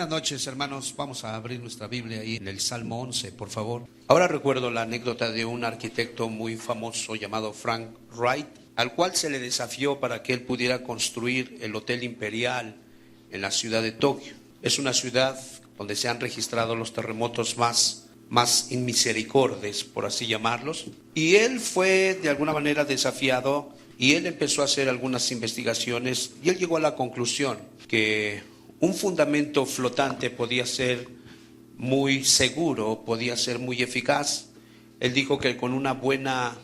Buenas noches, hermanos. Vamos a abrir nuestra Biblia ahí en el Salmo 11, por favor. Ahora recuerdo la anécdota de un arquitecto muy famoso llamado Frank Wright, al cual se le desafió para que él pudiera construir el Hotel Imperial en la ciudad de Tokio. Es una ciudad donde se han registrado los terremotos más inmisericordes, por así llamarlos. Y él fue de alguna manera desafiado y él empezó a hacer algunas investigaciones y él llegó a la conclusión que un fundamento flotante podía ser muy seguro, podía ser muy eficaz. Él dijo que con una buena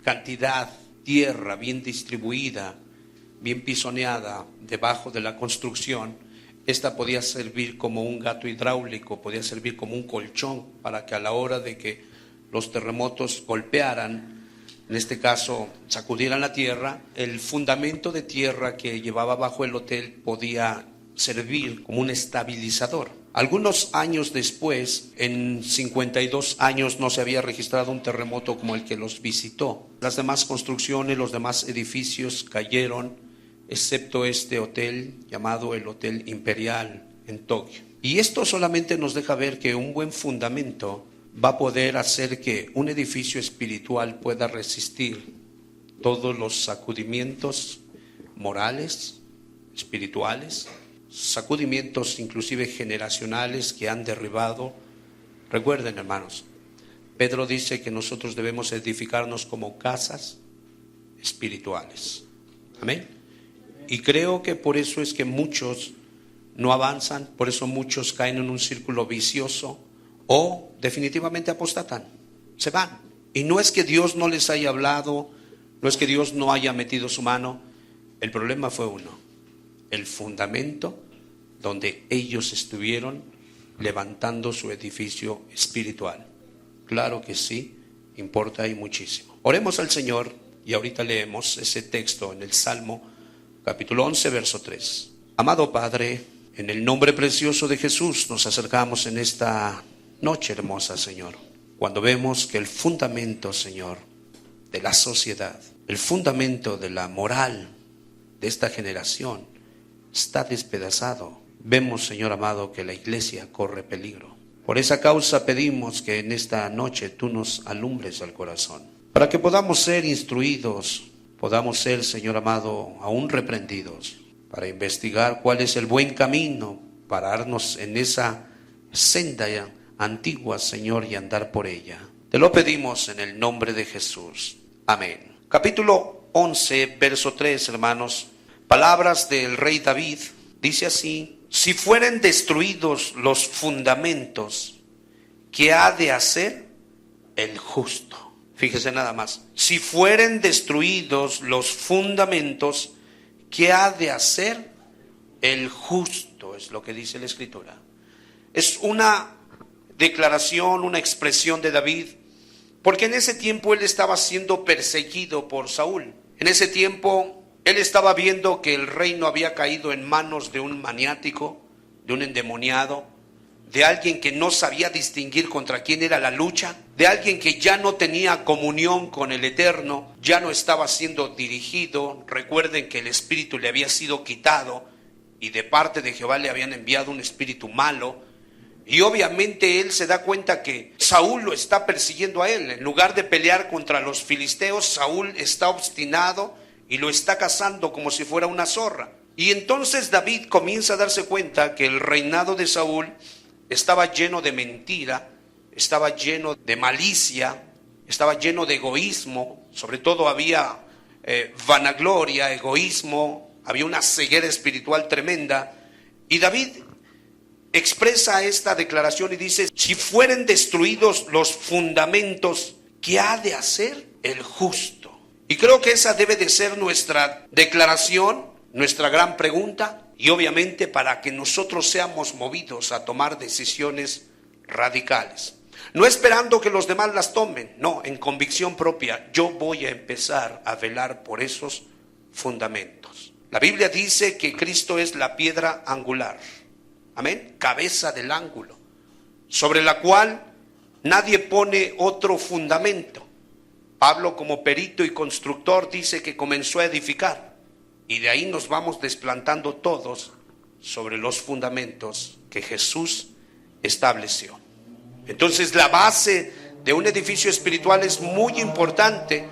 cantidad de tierra bien distribuida, bien pisoneada debajo de la construcción, esta podía servir como un gato hidráulico, podía servir como un colchón para que a la hora de que los terremotos golpearan, en este caso sacudieran la tierra, el fundamento de tierra que llevaba bajo el hotel podía servir como un estabilizador. Algunos años después, en 52 años, no se había registrado un terremoto como el que los visitó. Las demás construcciones, los demás edificios cayeron, excepto este hotel llamado el Hotel Imperial en Tokio. Y esto solamente nos deja ver que un buen fundamento va a poder hacer que un edificio espiritual pueda resistir todos los sacudimientos morales, espirituales, sacudimientos inclusive generacionales que han derribado. Recuerden, hermanos, Pedro dice que nosotros debemos edificarnos como casas espirituales. Amén. Y creo que por eso es que muchos no avanzan, por eso muchos caen en un círculo vicioso o definitivamente apostatan, se van. Y no es que Dios no les haya hablado, no es que Dios no haya metido su mano, el problema fue uno: el fundamento donde ellos estuvieron levantando su edificio espiritual. Claro que sí, importa y muchísimo. Oremos al Señor y ahorita leemos ese texto en el Salmo capítulo 11, verso 3. Amado Padre, en el nombre precioso de Jesús nos acercamos en esta noche hermosa, Señor, cuando vemos que el fundamento, Señor, de la sociedad, el fundamento de la moral de esta generación está despedazado. Vemos, Señor amado, que la iglesia corre peligro. Por esa causa pedimos que en esta noche tú nos alumbres al corazón, para que podamos ser instruidos, podamos ser, Señor amado, aún reprendidos, para investigar cuál es el buen camino, pararnos en esa senda antigua, Señor, y andar por ella. Te lo pedimos en el nombre de Jesús. Amén. Capítulo 11, verso 3, hermanos. Palabras del rey David, dice así: si fueren destruidos los fundamentos, ¿qué ha de hacer el justo? Fíjese nada más. Si fueren destruidos los fundamentos, ¿qué ha de hacer el justo? Es lo que dice la Escritura. Es una declaración, una expresión de David, porque en ese tiempo él estaba siendo perseguido por Saúl. En ese tiempo él estaba viendo que el reino había caído en manos de un maniático, de un endemoniado, de alguien que no sabía distinguir contra quién era la lucha, de alguien que ya no tenía comunión con el Eterno, ya no estaba siendo dirigido. Recuerden que el espíritu le había sido quitado y de parte de Jehová le habían enviado un espíritu malo. Y obviamente él se da cuenta que Saúl lo está persiguiendo a él. En lugar de pelear contra los filisteos, Saúl está obstinado y lo está cazando como si fuera una zorra. Y entonces David comienza a darse cuenta que el reinado de Saúl estaba lleno de mentira, estaba lleno de malicia, estaba lleno de egoísmo. Sobre todo había vanagloria, egoísmo, había una ceguera espiritual tremenda. Y David expresa esta declaración y dice: si fueren destruidos los fundamentos, ¿qué ha de hacer el justo? Y creo que esa debe de ser nuestra declaración, nuestra gran pregunta, y obviamente para que nosotros seamos movidos a tomar decisiones radicales. No esperando que los demás las tomen, no, en convicción propia. Yo voy a empezar a velar por esos fundamentos. La Biblia dice que Cristo es la piedra angular, amén, cabeza del ángulo, sobre la cual nadie pone otro fundamento. Pablo, como perito y constructor, dice que comenzó a edificar y de ahí nos vamos desplantando todos sobre los fundamentos que Jesús estableció. Entonces la base de un edificio espiritual es muy importante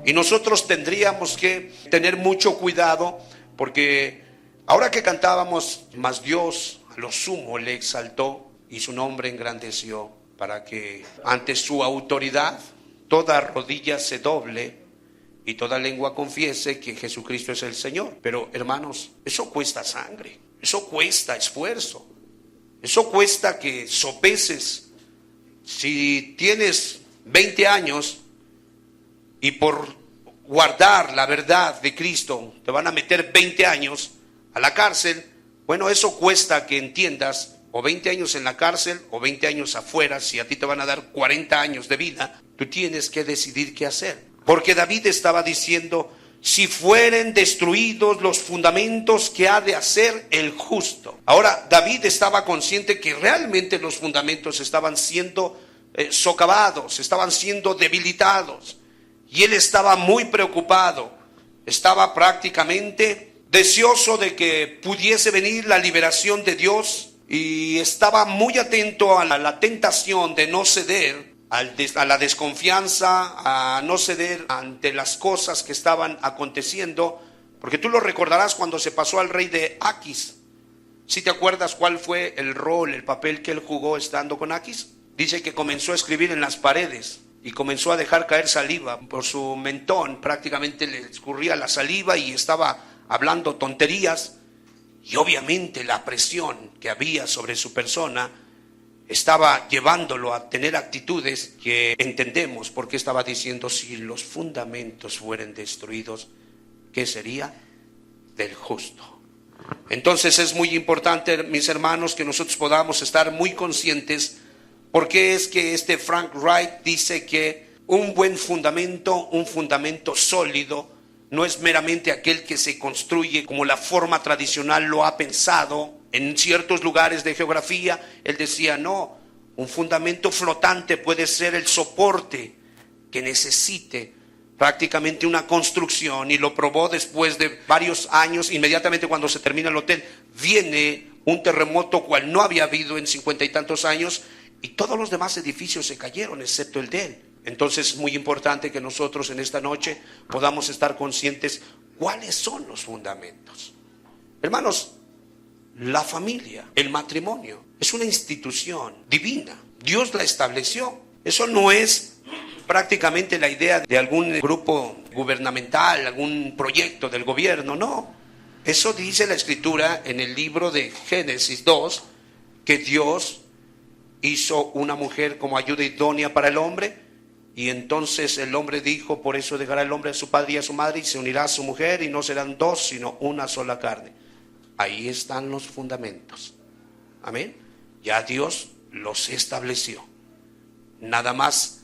y nosotros tendríamos que tener mucho cuidado, porque ahora que cantábamos, mas Dios a lo sumo le exaltó y su nombre engrandeció, para que ante su autoridad toda rodilla se doble y toda lengua confiese que Jesucristo es el Señor. Pero hermanos, eso cuesta sangre, eso cuesta esfuerzo, eso cuesta que sopeses. Si tienes 20 años y por guardar la verdad de Cristo te van a meter 20 años a la cárcel, bueno, eso cuesta que entiendas, o 20 años en la cárcel o 20 años afuera. Si a ti te van a dar 40 años de vida, tú tienes que decidir qué hacer. Porque David estaba diciendo: si fueren destruidos los fundamentos, ¿qué ha de hacer el justo? Ahora, David estaba consciente que realmente los fundamentos estaban siendo socavados, estaban siendo debilitados. Y él estaba muy preocupado, estaba prácticamente deseoso de que pudiese venir la liberación de Dios, y estaba muy atento a la tentación de no ceder a la desconfianza, a no ceder ante las cosas que estaban aconteciendo. Porque tú lo recordarás cuando se pasó al rey de Aquis. ¿Sí te acuerdas cuál fue el rol, el papel que él jugó estando con Aquis? Dice que comenzó a escribir en las paredes y comenzó a dejar caer saliva por su mentón, prácticamente le escurría la saliva y estaba hablando tonterías. Y obviamente la presión que había sobre su persona estaba llevándolo a tener actitudes que entendemos, porque estaba diciendo: si los fundamentos fueren destruidos, ¿qué sería del justo? Entonces es muy importante, mis hermanos, que nosotros podamos estar muy conscientes, porque es que este Frank Wright dice que un buen fundamento, un fundamento sólido, no es meramente aquel que se construye como la forma tradicional lo ha pensado en ciertos lugares de geografía. Él decía: no, un fundamento flotante puede ser el soporte que necesite prácticamente una construcción, y lo probó después de varios años. Inmediatamente cuando se termina el hotel, viene un terremoto cual no había habido en 50 y tantos años, y todos los demás edificios se cayeron excepto el de él. Entonces es muy importante que nosotros en esta noche podamos estar conscientes cuáles son los fundamentos. Hermanos, la familia, el matrimonio, es una institución divina. Dios la estableció. Eso no es prácticamente la idea de algún grupo gubernamental, algún proyecto del gobierno, no. Eso dice la Escritura en el libro de Génesis 2, que Dios hizo una mujer como ayuda idónea para el hombre. Y entonces el hombre dijo: por eso dejará el hombre a su padre y a su madre y se unirá a su mujer, y no serán dos sino una sola carne. Ahí están los fundamentos. Amén. Ya Dios los estableció. Nada más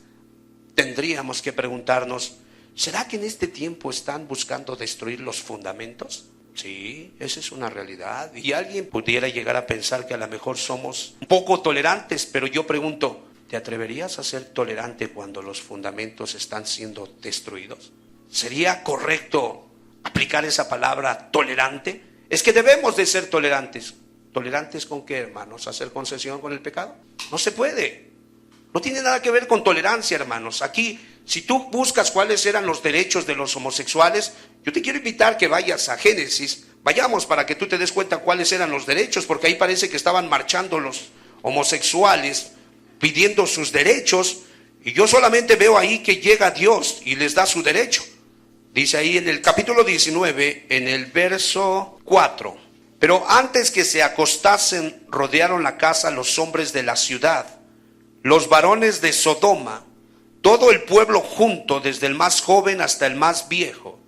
tendríamos que preguntarnos: ¿será que en este tiempo están buscando destruir los fundamentos? Sí, esa es una realidad. Y alguien pudiera llegar a pensar que a lo mejor somos un poco tolerantes, pero yo pregunto: ¿te atreverías a ser tolerante cuando los fundamentos están siendo destruidos? ¿Sería correcto aplicar esa palabra tolerante? Es que debemos de ser tolerantes. ¿Tolerantes con qué, hermanos? ¿Hacer concesión con el pecado? No se puede. No tiene nada que ver con tolerancia, hermanos. Aquí, si tú buscas cuáles eran los derechos de los homosexuales, yo te quiero invitar que vayas a Génesis. Vayamos para que tú te des cuenta cuáles eran los derechos, porque ahí parece que estaban marchando los homosexuales pidiendo sus derechos, y yo solamente veo ahí que llega Dios y les da su derecho. Dice ahí en el capítulo 19, en el verso 4: pero antes que se acostasen, rodearon la casa los hombres de la ciudad, los varones de Sodoma, todo el pueblo junto, desde el más joven hasta el más viejo,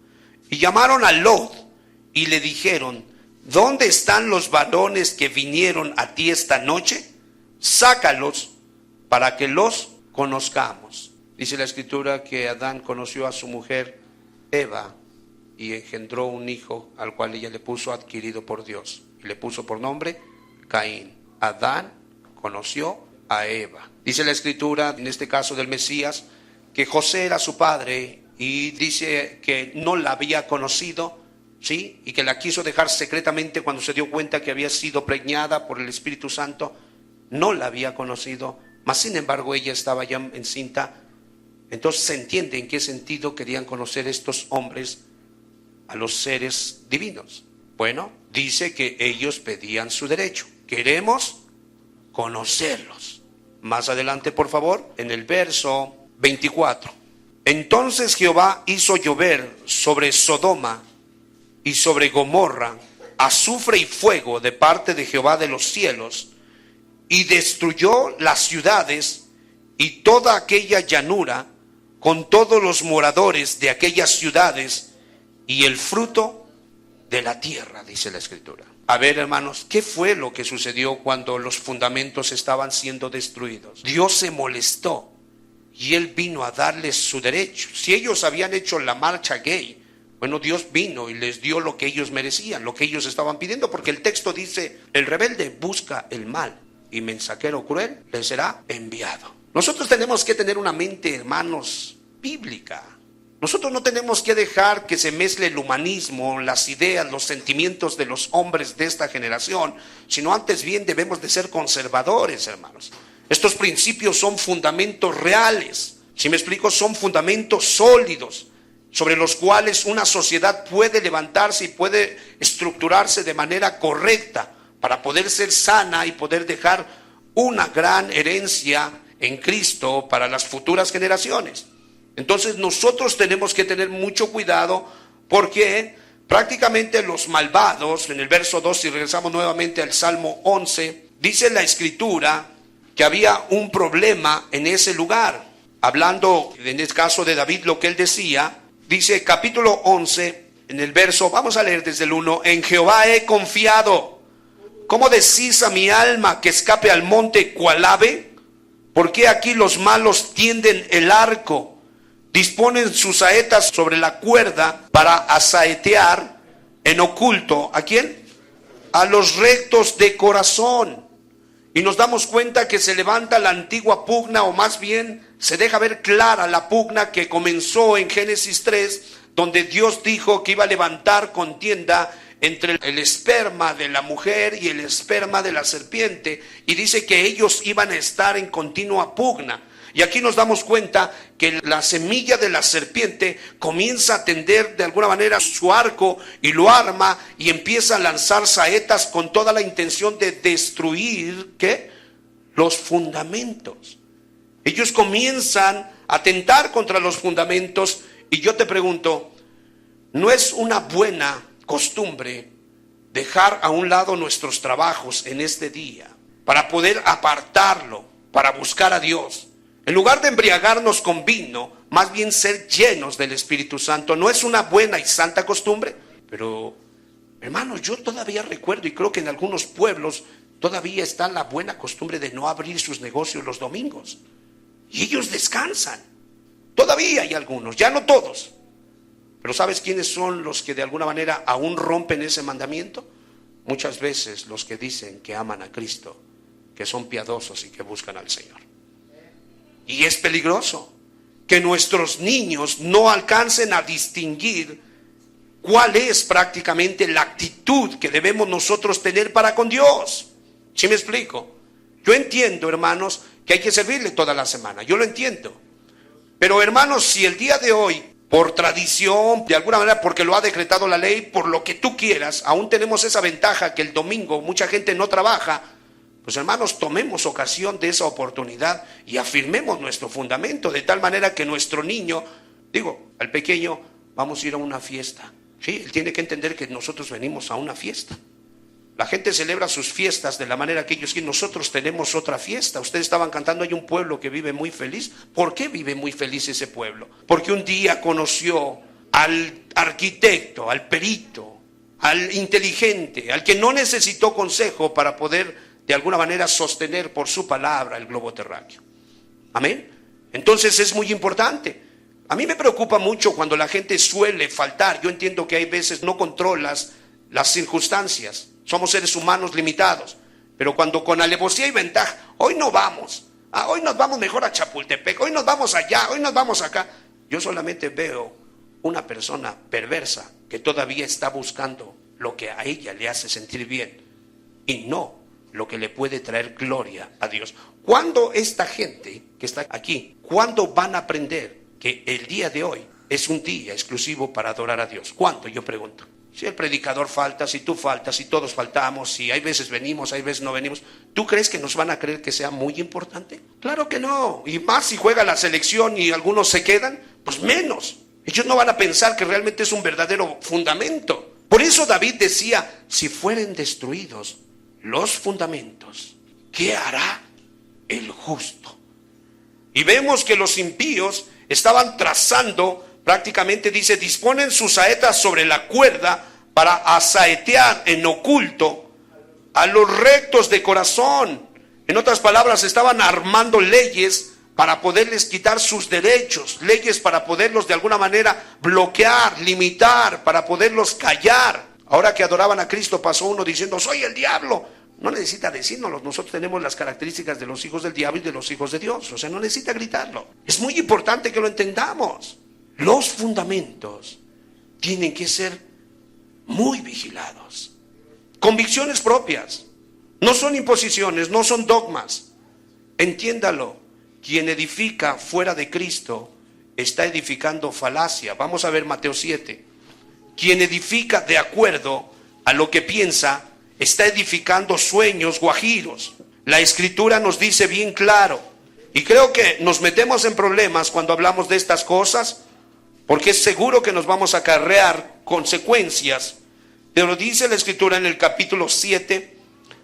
y llamaron a Lot y le dijeron: ¿dónde están los varones que vinieron a ti esta noche? Sácalos para que los conozcamos. Dice la Escritura que Adán conoció a su mujer Eva y engendró un hijo, al cual ella le puso adquirido por Dios, y le puso por nombre Caín. Adán conoció a Eva. Dice la Escritura, en este caso del Mesías, que José era su padre, y dice que no la había conocido ¿sí? Y que la quiso dejar secretamente cuando se dio cuenta que había sido preñada por el Espíritu Santo. No la había conocido, mas sin embargo ella estaba ya encinta. Entonces se entiende en qué sentido querían conocer estos hombres a los seres divinos. Bueno, dice que ellos pedían su derecho. Queremos conocerlos. Más adelante, por favor, en el verso 24. Entonces Jehová hizo llover sobre Sodoma y sobre Gomorra azufre y fuego de parte de Jehová de los cielos, y destruyó las ciudades y toda aquella llanura con todos los moradores de aquellas ciudades y el fruto de la tierra, dice la Escritura. A ver, hermanos, ¿qué fue lo que sucedió cuando los fundamentos estaban siendo destruidos? Dios se molestó y Él vino a darles su derecho. Si ellos habían hecho la marcha gay, bueno, Dios vino y les dio lo que ellos merecían, lo que ellos estaban pidiendo, porque el texto dice, el rebelde busca el mal y mensajero cruel le será enviado. Nosotros tenemos que tener una mente, hermanos, bíblica. Nosotros no tenemos que dejar que se mezcle el humanismo, las ideas, los sentimientos de los hombres de esta generación, sino antes bien debemos de ser conservadores, hermanos. Estos principios son fundamentos reales, si me explico, son fundamentos sólidos, sobre los cuales una sociedad puede levantarse y puede estructurarse de manera correcta para poder ser sana y poder dejar una gran herencia en Cristo para las futuras generaciones. Entonces nosotros tenemos que tener mucho cuidado, porque prácticamente los malvados, en el verso 2, si regresamos nuevamente al Salmo 11, dice la Escritura que había un problema en ese lugar. Hablando en el caso de David, lo que él decía, dice capítulo 11, en el verso, vamos a leer desde el 1, en Jehová he confiado. ¿Cómo decís a mi alma que escape al monte cual ave? ¿Por qué aquí los malos tienden el arco? Disponen sus saetas sobre la cuerda para asaetear en oculto. ¿A quién? A los rectos de corazón. Y nos damos cuenta que se levanta la antigua pugna, o más bien se deja ver clara la pugna que comenzó en Génesis 3, donde Dios dijo que iba a levantar contienda entre el esperma de la mujer y el esperma de la serpiente, y dice que ellos iban a estar en continua pugna. Y aquí nos damos cuenta que la semilla de la serpiente comienza a tender de alguna manera su arco y lo arma y empieza a lanzar saetas con toda la intención de destruir, ¿qué? Los fundamentos. Ellos comienzan a atentar contra los fundamentos, y yo te pregunto, ¿no es una buena costumbre dejar a un lado nuestros trabajos en este día para poder apartarlo, para buscar a Dios? En lugar de embriagarnos con vino, más bien ser llenos del Espíritu Santo. ¿No es una buena y santa costumbre? Pero, hermanos, yo todavía recuerdo, y creo que en algunos pueblos todavía está la buena costumbre de no abrir sus negocios los domingos. Y ellos descansan. Todavía hay algunos, ya no todos. Pero ¿sabes quiénes son los que de alguna manera aún rompen ese mandamiento? Muchas veces los que dicen que aman a Cristo, que son piadosos y que buscan al Señor. Y es peligroso que nuestros niños no alcancen a distinguir cuál es prácticamente la actitud que debemos nosotros tener para con Dios. ¿Sí me explico? Yo entiendo, hermanos, que hay que servirle toda la semana. Yo lo entiendo. Pero, hermanos, si el día de hoy, por tradición, de alguna manera, porque lo ha decretado la ley, por lo que tú quieras, aún tenemos esa ventaja que el domingo mucha gente no trabaja, pues hermanos, tomemos ocasión de esa oportunidad y afirmemos nuestro fundamento, de tal manera que nuestro niño, digo, al pequeño, vamos a ir a una fiesta. Sí, él tiene que entender que nosotros venimos a una fiesta. La gente celebra sus fiestas de la manera que ellos quieren. Nosotros tenemos otra fiesta. Ustedes estaban cantando, hay un pueblo que vive muy feliz. ¿Por qué vive muy feliz ese pueblo? Porque un día conoció al arquitecto, al perito, al inteligente, al que no necesitó consejo para poder de alguna manera sostener por su palabra el globo terráqueo. Amén. Entonces es muy importante. A mí me preocupa mucho cuando la gente suele faltar. Yo entiendo que hay veces no controlas las circunstancias. Somos seres humanos limitados. Pero cuando con alevosía y ventaja, hoy no vamos. Hoy nos vamos mejor a Chapultepec. Hoy nos vamos allá. Hoy nos vamos acá. Yo solamente veo una persona perversa que todavía está buscando lo que a ella le hace sentir bien y no lo que le puede traer gloria a Dios. ¿Cuándo esta gente que está aquí, cuándo van a aprender que el día de hoy es un día exclusivo para adorar a Dios? ¿Cuándo? Yo pregunto. Si el predicador falta, si tú faltas, si todos faltamos, si hay veces venimos, hay veces no venimos, ¿tú crees que nos van a creer que sea muy importante? Claro que no. Y más si juega la selección y algunos se quedan, pues menos. Ellos no van a pensar que realmente es un verdadero fundamento. Por eso David decía, si fueren destruidos los fundamentos, ¿qué hará el justo? Y vemos que los impíos estaban trazando, prácticamente dice, disponen sus saetas sobre la cuerda para asaetear en oculto a los rectos de corazón. En otras palabras, estaban armando leyes para poderles quitar sus derechos, leyes para poderlos de alguna manera bloquear, limitar, para poderlos callar. Ahora que adoraban a Cristo, pasó uno diciendo, soy el diablo. No necesita decírnoslo, nosotros tenemos las características de los hijos del diablo y de los hijos de Dios. O sea, no necesita gritarlo. Es muy importante que lo entendamos. Los fundamentos tienen que ser muy vigilados. Convicciones propias. No son imposiciones, no son dogmas. Entiéndalo. Quien edifica fuera de Cristo está edificando falacia. Vamos a ver Mateo 7. Quien edifica de acuerdo a lo que piensa está edificando sueños guajiros. La Escritura nos dice bien claro, y creo que nos metemos en problemas cuando hablamos de estas cosas, porque es seguro que nos vamos a acarrear consecuencias. Pero dice la Escritura en el capítulo 7,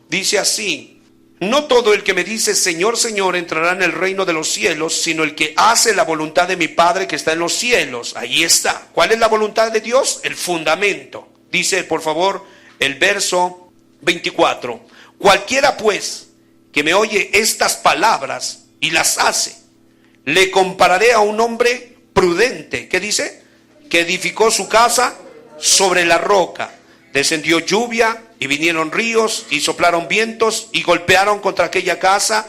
dice así: no todo el que me dice Señor, Señor entrará en el reino de los cielos, sino el que hace la voluntad de mi Padre que está en los cielos. Ahí está. ¿Cuál es la voluntad de Dios? El fundamento. Dice, por favor, el verso 24. Cualquiera pues que me oye estas palabras y las hace, le compararé a un hombre prudente. ¿Qué dice? Que edificó su casa sobre la roca. Descendió lluvia y vinieron ríos y soplaron vientos y golpearon contra aquella casa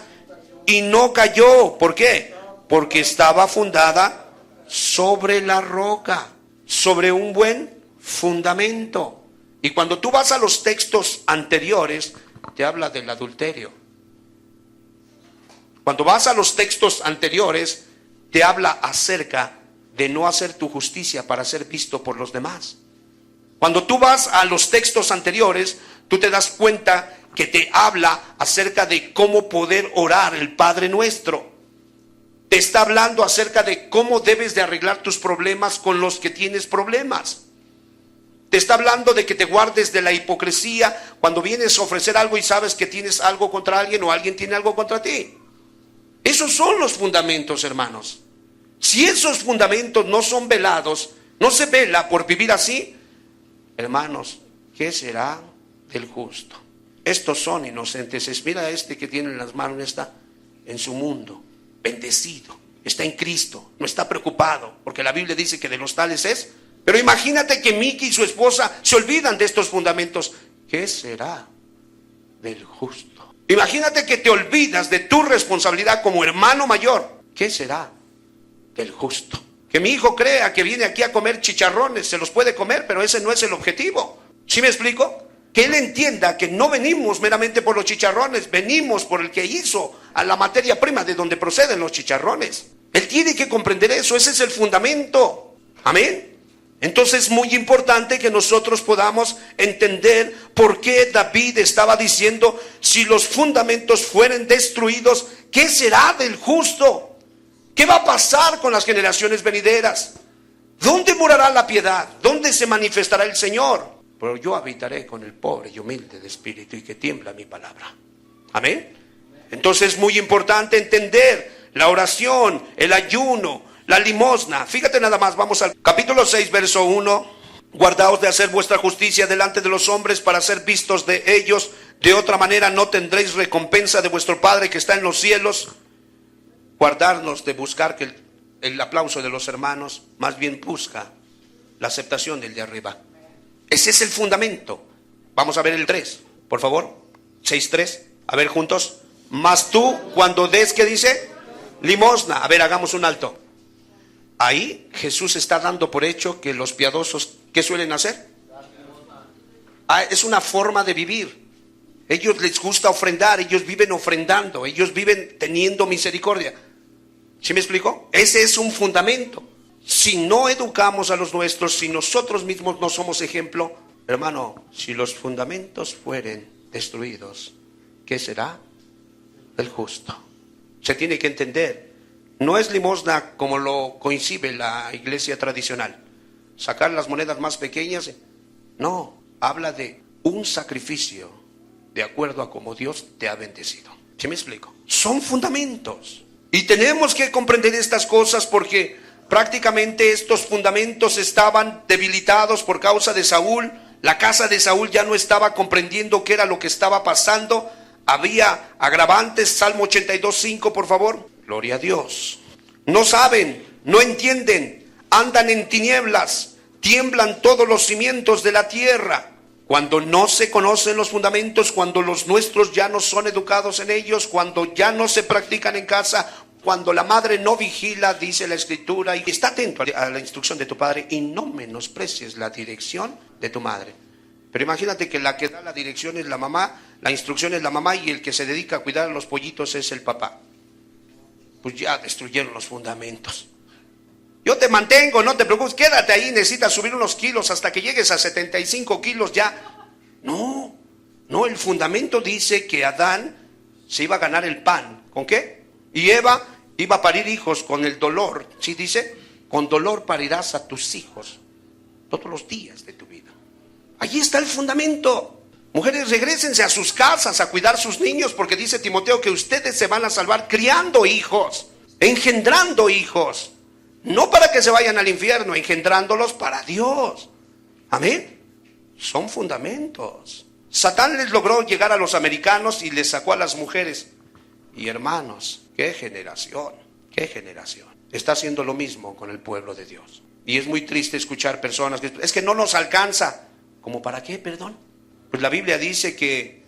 y no cayó. ¿Por qué? Porque estaba fundada sobre la roca, sobre un buen fundamento. Y cuando tú vas a los textos anteriores, te habla del adulterio. Cuando vas a los textos anteriores, te habla acerca de no hacer tu justicia para ser visto por los demás. Cuando tú vas a los textos anteriores, tú te das cuenta que te habla acerca de cómo poder orar el Padre Nuestro. Te está hablando acerca de cómo debes de arreglar tus problemas con los que tienes problemas. Te está hablando de que te guardes de la hipocresía cuando vienes a ofrecer algo y sabes que tienes algo contra alguien o alguien tiene algo contra ti. Esos son los fundamentos, hermanos. Si esos fundamentos no son velados, no se vela por vivir así, hermanos, ¿qué será del justo? Estos son inocentes. Mira este que tiene en las manos, está en su mundo, bendecido, está en Cristo, no está preocupado, porque la Biblia dice que de los tales es. Pero imagínate que Miki y su esposa se olvidan de estos fundamentos. ¿Qué será del justo? Imagínate que te olvidas de tu responsabilidad como hermano mayor. ¿Qué será del justo? Que mi hijo crea que viene aquí a comer chicharrones, se los puede comer, pero ese no es el objetivo. ¿Sí me explico? Que él entienda que no venimos meramente por los chicharrones, venimos por el que hizo a la materia prima de donde proceden los chicharrones. Él tiene que comprender eso, ese es el fundamento. Amén. Entonces es muy importante que nosotros podamos entender por qué David estaba diciendo, si los fundamentos fueren destruidos, ¿qué será del justo? ¿Qué va a pasar con las generaciones venideras? ¿Dónde morará la piedad? ¿Dónde se manifestará el Señor? Pero yo habitaré con el pobre y humilde de espíritu y que tiembla mi palabra. Amén. Entonces es muy importante entender la oración, el ayuno, la limosna. Fíjate nada más, vamos al capítulo 6, verso 1. Guardaos de hacer vuestra justicia delante de los hombres para ser vistos de ellos. De otra manera no tendréis recompensa de vuestro Padre que está en los cielos. Guardarnos de buscar que el aplauso de los hermanos, más bien busca la aceptación del de arriba. Ese es el fundamento. Vamos a ver el 3, por favor. 6:3. A ver juntos. Mas tú cuando des, ¿qué dice? Limosna. A ver, hagamos un alto. Ahí Jesús está dando por hecho que los piadosos, ¿qué suelen hacer? Es una forma de vivir. Ellos les gusta ofrendar, ellos viven ofrendando, ellos viven teniendo misericordia. ¿Sí me explico? Ese es un fundamento. Si no educamos a los nuestros, si nosotros mismos no somos ejemplo, hermano, si los fundamentos fueren destruidos, ¿qué será? El justo. Se tiene que entender. No es limosna como lo concibe la iglesia tradicional. Sacar las monedas más pequeñas. No, habla de un sacrificio de acuerdo a como Dios te ha bendecido. ¿Sí me explico? Son fundamentos. Y tenemos que comprender estas cosas porque prácticamente estos fundamentos estaban debilitados por causa de Saúl. La casa de Saúl ya no estaba comprendiendo qué era lo que estaba pasando. Había agravantes. Salmo 82:5, por favor. Gloria a Dios. No saben, no entienden, andan en tinieblas, tiemblan todos los cimientos de la tierra. Cuando no se conocen los fundamentos, cuando los nuestros ya no son educados en ellos, cuando ya no se practican en casa, cuando la madre no vigila, dice la Escritura, y está atento a la instrucción de tu padre y no menosprecies la dirección de tu madre. Pero imagínate que la que da la dirección es la mamá, la instrucción es la mamá y el que se dedica a cuidar a los pollitos es el papá. Pues ya destruyeron los fundamentos. Yo te mantengo, no te preocupes, quédate ahí, necesitas subir unos kilos hasta que llegues a 75 kilos ya. No, el fundamento dice que Adán se iba a ganar el pan. ¿Con qué? Y Eva iba a parir hijos con el dolor. ¿Sí dice? Con dolor parirás a tus hijos todos los días de tu vida. Allí está el fundamento. Mujeres, regrésense a sus casas a cuidar sus niños, porque dice Timoteo que ustedes se van a salvar criando hijos, engendrando hijos. No para que se vayan al infierno, engendrándolos para Dios. Amén. Son fundamentos. Satán les logró llegar a los americanos y les sacó a las mujeres. Y hermanos, qué generación. Está haciendo lo mismo con el pueblo de Dios. Y es muy triste escuchar personas que es que no nos alcanza. ¿Cómo para qué, perdón? Pues la Biblia dice que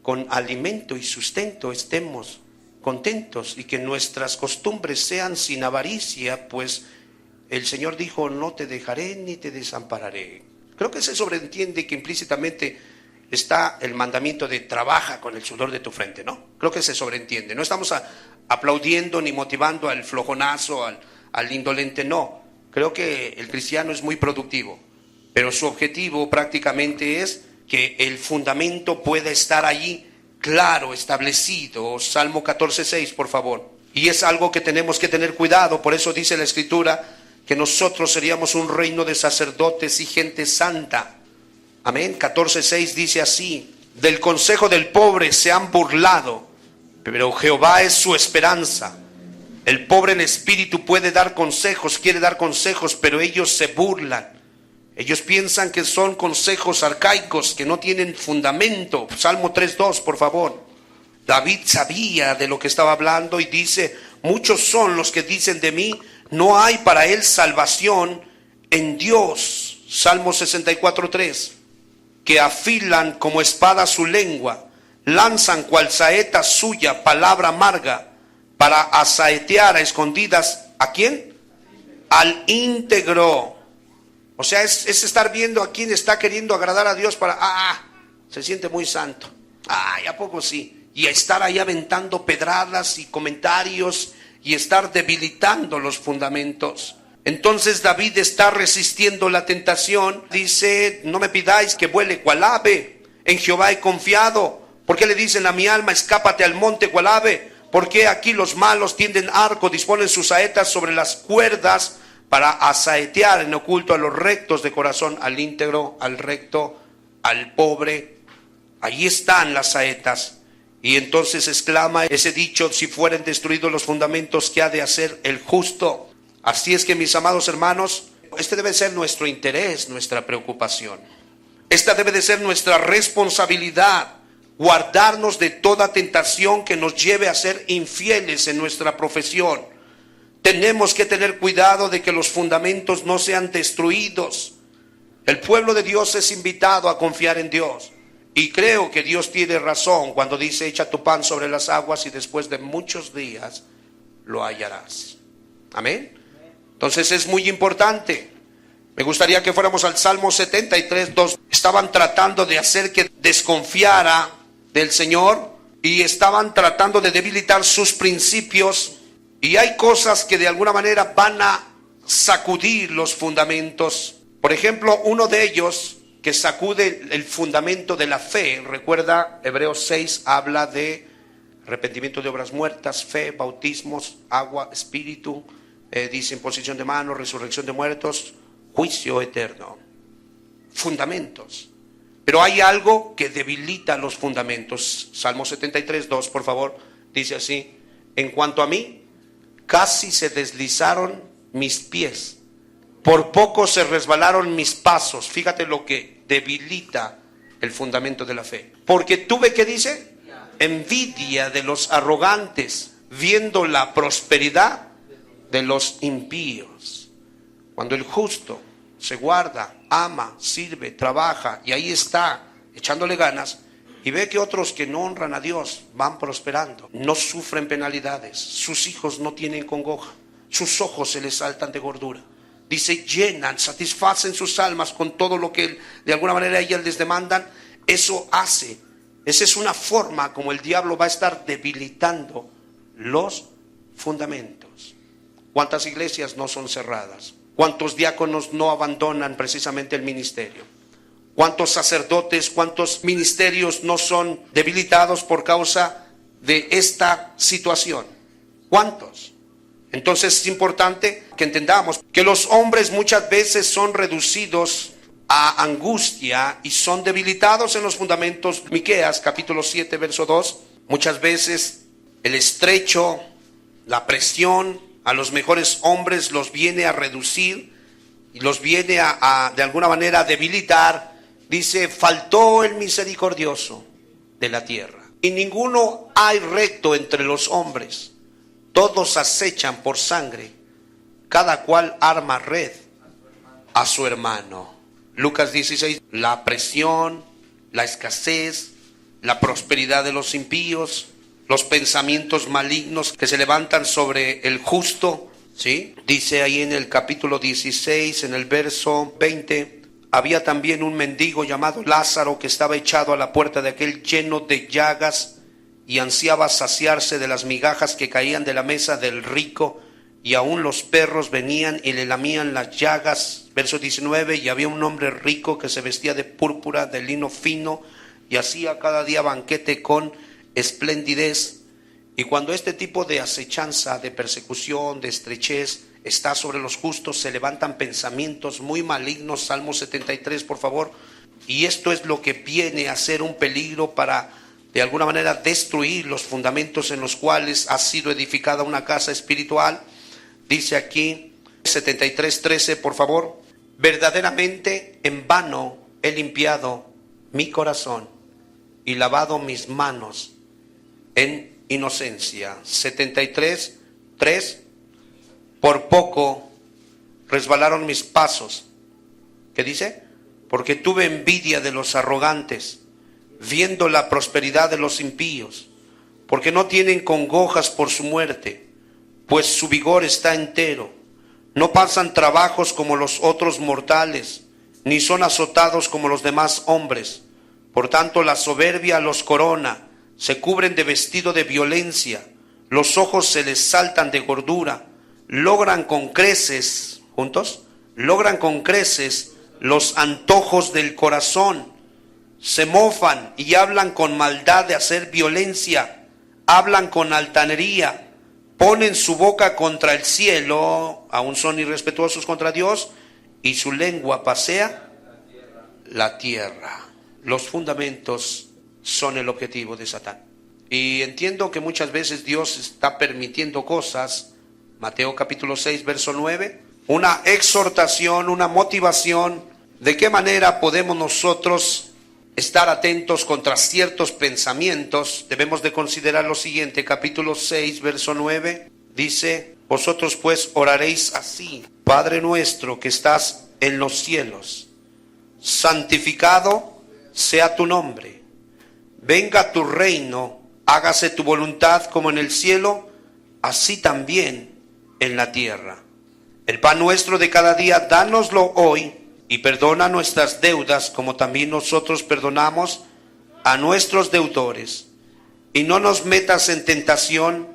con alimento y sustento estemos contentos y que nuestras costumbres sean sin avaricia, pues el Señor dijo, no te dejaré ni te desampararé. Creo que se sobreentiende que implícitamente está el mandamiento de trabaja con el sudor de tu frente, ¿no? Creo que se sobreentiende. No estamos aplaudiendo ni motivando al flojonazo, al indolente, no. Creo que el cristiano es muy productivo, pero su objetivo prácticamente es que el fundamento pueda estar allí claro, establecido. Salmo 14:6, por favor. Y es algo que tenemos que tener cuidado. Por eso dice la Escritura que nosotros seríamos un reino de sacerdotes y gente santa. Amén. 14:6 dice así: del consejo del pobre se han burlado, pero Jehová es su esperanza. El pobre en espíritu puede dar consejos, quiere dar consejos, pero ellos se burlan. Ellos piensan que son consejos arcaicos, que no tienen fundamento. Salmo 3:2, por favor. David sabía de lo que estaba hablando y dice, muchos son los que dicen de mí, no hay para él salvación en Dios. Salmo 64:3. Que afilan como espada su lengua, lanzan cual saeta suya palabra amarga, para asaetear a escondidas, ¿a quién? Al íntegro. O sea, es estar viendo a quién está queriendo agradar a Dios para, se siente muy santo. ¿A poco sí? Y estar ahí aventando pedradas y comentarios y estar debilitando los fundamentos. Entonces David está resistiendo la tentación. Dice, no me pidáis que vuele cual ave, en Jehová he confiado. ¿Por qué le dicen a mi alma, escápate al monte cual ave? ¿Por qué aquí los malos tienden arco, disponen sus saetas sobre las cuerdas, para asaetear en oculto a los rectos de corazón, al íntegro, al recto, al pobre? Allí están las saetas. Y entonces exclama ese dicho, si fueren destruidos los fundamentos, ¿qué ha de hacer el justo? Así es que, mis amados hermanos, este debe ser nuestro interés, nuestra preocupación. Esta debe de ser nuestra responsabilidad, guardarnos de toda tentación que nos lleve a ser infieles en nuestra profesión. Tenemos que tener cuidado de que los fundamentos no sean destruidos. El pueblo de Dios es invitado a confiar en Dios. Y creo que Dios tiene razón cuando dice, echa tu pan sobre las aguas y después de muchos días lo hallarás. Amén. Entonces es muy importante. Me gustaría que fuéramos al Salmo 73, 2. Estaban tratando de hacer que desconfiara del Señor y estaban tratando de debilitar sus principios. Y hay cosas que de alguna manera van a sacudir los fundamentos. Por ejemplo, uno de ellos que sacude el fundamento de la fe. Recuerda, Hebreos 6 habla de arrepentimiento de obras muertas, fe, bautismos, agua, espíritu, dice imposición de manos, resurrección de muertos, juicio eterno. Fundamentos. Pero hay algo que debilita los fundamentos. Salmo 73, 2, por favor, dice así: en cuanto a mí, casi se deslizaron mis pies, por poco se resbalaron mis pasos. Fíjate lo que debilita el fundamento de la fe. Porque tuve, ¿qué dice? Envidia de los arrogantes, viendo la prosperidad de los impíos. Cuando el justo se guarda, ama, sirve, trabaja, y ahí está, echándole ganas, y ve que otros que no honran a Dios van prosperando, no sufren penalidades, sus hijos no tienen congoja, sus ojos se les saltan de gordura. Dice, llenan, satisfacen sus almas con todo lo que de alguna manera ellas les demandan. Eso hace, esa es una forma como el diablo va a estar debilitando los fundamentos. ¿Cuántas iglesias no son cerradas? ¿Cuántos diáconos no abandonan precisamente el ministerio? ¿Cuántos sacerdotes, cuántos ministerios no son debilitados por causa de esta situación? ¿Cuántos? Entonces es importante que entendamos que los hombres muchas veces son reducidos a angustia y son debilitados en los fundamentos. Miqueas capítulo 7 verso 2. Muchas veces el estrecho, la presión a los mejores hombres los viene a reducir y los viene a de alguna manera a debilitar. Dice, faltó el misericordioso de la tierra. Y ninguno hay recto entre los hombres. Todos acechan por sangre. Cada cual arma red a su hermano. Lucas 16, la presión, la escasez, la prosperidad de los impíos, los pensamientos malignos que se levantan sobre el justo, ¿sí? Dice ahí en el capítulo 16, en el verso 20, había también un mendigo llamado Lázaro que estaba echado a la puerta de aquel lleno de llagas y ansiaba saciarse de las migajas que caían de la mesa del rico, y aún los perros venían y le lamían las llagas. Verso 19, y había un hombre rico que se vestía de púrpura, de lino fino, y hacía cada día banquete con esplendidez. Y cuando este tipo de acechanza, de persecución, de estrechez está sobre los justos, se levantan pensamientos muy malignos. Salmo 73, por favor. Y esto es lo que viene a ser un peligro para, de alguna manera, destruir los fundamentos en los cuales ha sido edificada una casa espiritual. Dice aquí 73:13, por favor: verdaderamente en vano he limpiado mi corazón y lavado mis manos en inocencia. 73:3, por poco resbalaron mis pasos. ¿Qué dice? Porque tuve envidia de los arrogantes, viendo la prosperidad de los impíos, porque no tienen congojas por su muerte, pues su vigor está entero. No pasan trabajos como los otros mortales, ni son azotados como los demás hombres. Por tanto, la soberbia los corona, se cubren de vestido de violencia, los ojos se les saltan de gordura, logran con creces, juntos, logran con creces los antojos del corazón, se mofan y hablan con maldad de hacer violencia, hablan con altanería, ponen su boca contra el cielo, aún son irrespetuosos contra Dios, y su lengua pasea la tierra. Los fundamentos son el objetivo de Satán. Y entiendo que muchas veces Dios está permitiendo cosas. Mateo capítulo 6, verso 9, una exhortación, una motivación. ¿De qué manera podemos nosotros estar atentos contra ciertos pensamientos? Debemos de considerar lo siguiente. Capítulo 6, verso 9, dice: vosotros pues oraréis así: Padre nuestro que estás en los cielos, santificado sea tu nombre, venga tu reino, hágase tu voluntad como en el cielo, así también en la tierra. El pan nuestro de cada día, dánoslo hoy, y perdona nuestras deudas, como también nosotros perdonamos a nuestros deudores. Y no nos metas en tentación,